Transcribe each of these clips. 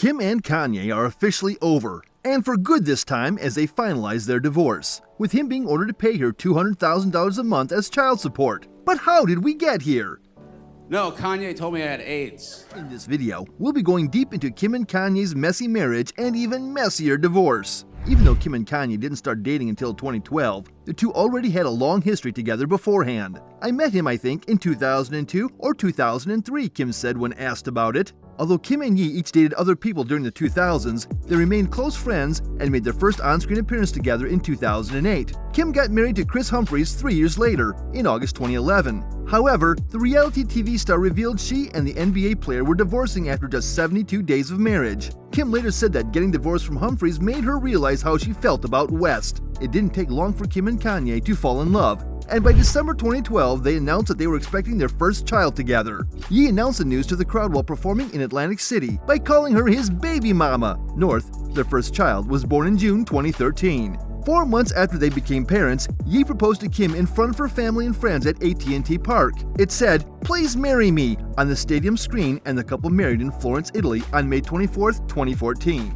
Kim and Kanye are officially over, and for good this time as they finalize their divorce, with him being ordered to pay her $200,000 a month as child support. But how did we get here? No, Kanye told me I had AIDS. In this video, we'll be going deep into Kim and Kanye's messy marriage and even messier divorce. Even though Kim and Kanye didn't start dating until 2012, the two already had a long history together beforehand. I met him, I think, in 2002 or 2003, Kim said when asked about it. Although Kim and Ye each dated other people during the 2000s, they remained close friends and made their first on-screen appearance together in 2008. Kim got married to Kris Humphries 3 years later, in August 2011. However, the reality TV star revealed she and the NBA player were divorcing after just 72 days of marriage. Kim later said that getting divorced from Humphries made her realize how she felt about West. It didn't take long for Kim and Kanye to fall in love, and by December 2012, they announced that they were expecting their first child together. Ye announced the news to the crowd while performing in Atlantic City by calling her his baby mama. North, their first child, was born in June 2013. 4 months after they became parents, Ye proposed to Kim in front of her family and friends at AT&T Park. It said, "Please marry me," on the stadium screen, and the couple married in Florence, Italy on May 24, 2014.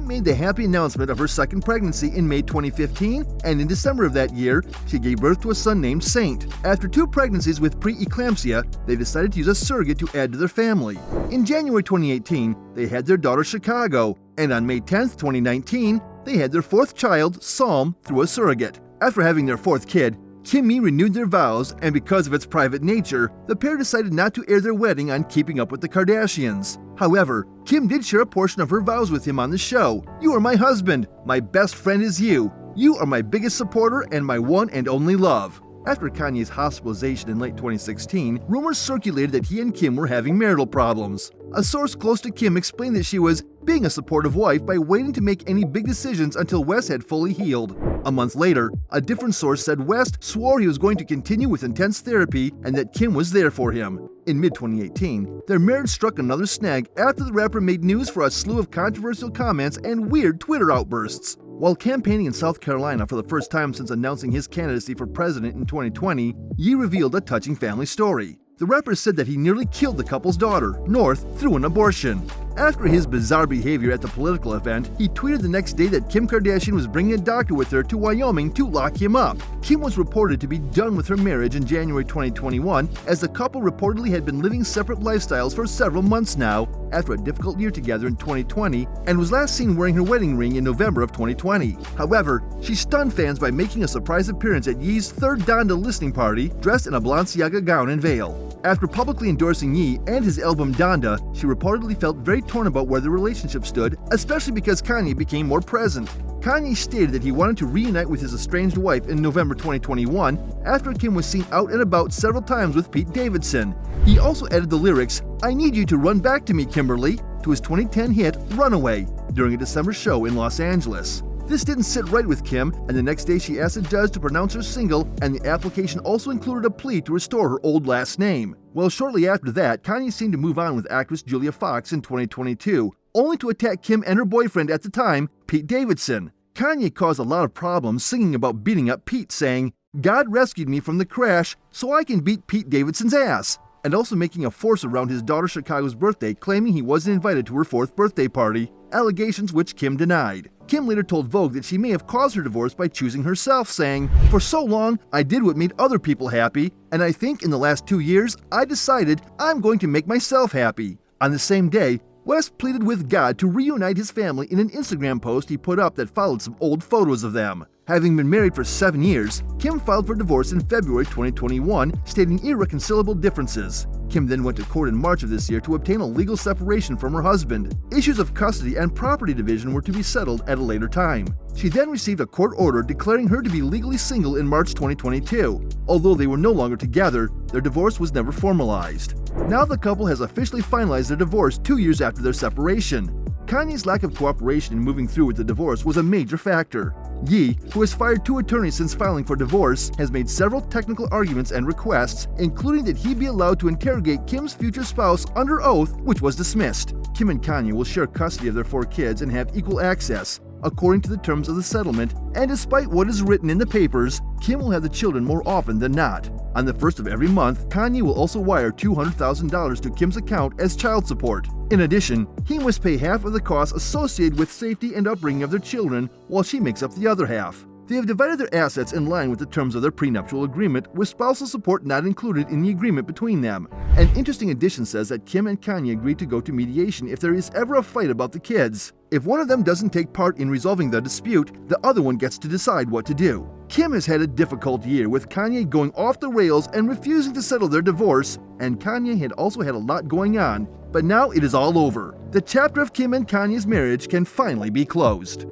Made the happy announcement of her second pregnancy in May 2015, and in December of that year, she gave birth to a son named Saint. After 2 pregnancies with preeclampsia, they decided to use a surrogate to add to their family. In January 2018, they had their daughter Chicago, and on May 10, 2019, they had their 4th child, Psalm, through a surrogate. After having their 4th kid, Kim Ye renewed their vows, and because of its private nature, the pair decided not to air their wedding on Keeping Up with the Kardashians. However, Kim did share a portion of her vows with him on the show. "You are my husband. My best friend is you. You are my biggest supporter and my one and only love." After Kanye's hospitalization in late 2016, rumors circulated that he and Kim were having marital problems. A source close to Kim explained that she was being a supportive wife by waiting to make any big decisions until West had fully healed. A month later, a different source said West swore he was going to continue with intense therapy and that Kim was there for him. In mid-2018, their marriage struck another snag after the rapper made news for a slew of controversial comments and weird Twitter outbursts. While campaigning in South Carolina for the first time since announcing his candidacy for president in 2020, Ye revealed a touching family story. The rapper said that he nearly killed the couple's daughter, North, through an abortion. After his bizarre behavior at the political event, he tweeted the next day that Kim Kardashian was bringing a doctor with her to Wyoming to lock him up. Kim was reported to be done with her marriage in January 2021, as the couple reportedly had been living separate lifestyles for several months now, after a difficult year together in 2020, and was last seen wearing her wedding ring in November of 2020. However, she stunned fans by making a surprise appearance at Ye's 3rd Donda listening party, dressed in a Balenciaga gown and veil. After publicly endorsing Ye and his album Donda, she reportedly felt very torn about where the relationship stood, especially because Kanye became more present. Kanye stated that he wanted to reunite with his estranged wife in November 2021 after Kim was seen out and about several times with Pete Davidson. He also added the lyrics, "I need you to run back to me, Kimberly," to his 2010 hit Runaway during a December show in Los Angeles. This didn't sit right with Kim, and the next day she asked a judge to pronounce her single, and the application also included a plea to restore her old last name. Well, shortly after that, Kanye seemed to move on with actress Julia Fox in 2022, only to attack Kim and her boyfriend at the time, Pete Davidson. Kanye caused a lot of problems singing about beating up Pete, saying, "God rescued me from the crash so I can beat Pete Davidson's ass," and also making a force around his daughter Chicago's birthday, claiming he wasn't invited to her 4th birthday party, allegations which Kim denied. Kim later told Vogue that she may have caused her divorce by choosing herself, saying, "For so long, I did what made other people happy, and I think in the last 2 years, I decided I'm going to make myself happy." On the same day, West pleaded with God to reunite his family in an Instagram post he put up that followed some old photos of them. Having been married for 7 years, Kim filed for divorce in February 2021, stating irreconcilable differences. Kim then went to court in March of this year to obtain a legal separation from her husband. Issues of custody and property division were to be settled at a later time. She then received a court order declaring her to be legally single in March 2022. Although they were no longer together, their divorce was never formalized. Now the couple has officially finalized their divorce 2 years after their separation. Kanye's lack of cooperation in moving through with the divorce was a major factor. Ye, who has fired 2 attorneys since filing for divorce, has made several technical arguments and requests, including that he be allowed to interrogate Kim's future spouse under oath, which was dismissed. Kim and Kanye will share custody of their 4 kids and have equal access. according to the terms of the settlement, and despite what is written in the papers, Kim will have the children more often than not. On the first of every month, Kanye will also wire $200,000 to Kim's account as child support. In addition, he must pay half of the costs associated with safety and upbringing of their children, while she makes up the other half. They have divided their assets in line with the terms of their prenuptial agreement, with spousal support not included in the agreement between them. An interesting addition says that Kim and Kanye agreed to go to mediation if there is ever a fight about the kids. If one of them doesn't take part in resolving the dispute, the other one gets to decide what to do. Kim has had a difficult year, with Kanye going off the rails and refusing to settle their divorce, and Kanye had also had a lot going on. But now it is all over. The chapter of Kim and Kanye's marriage can finally be closed.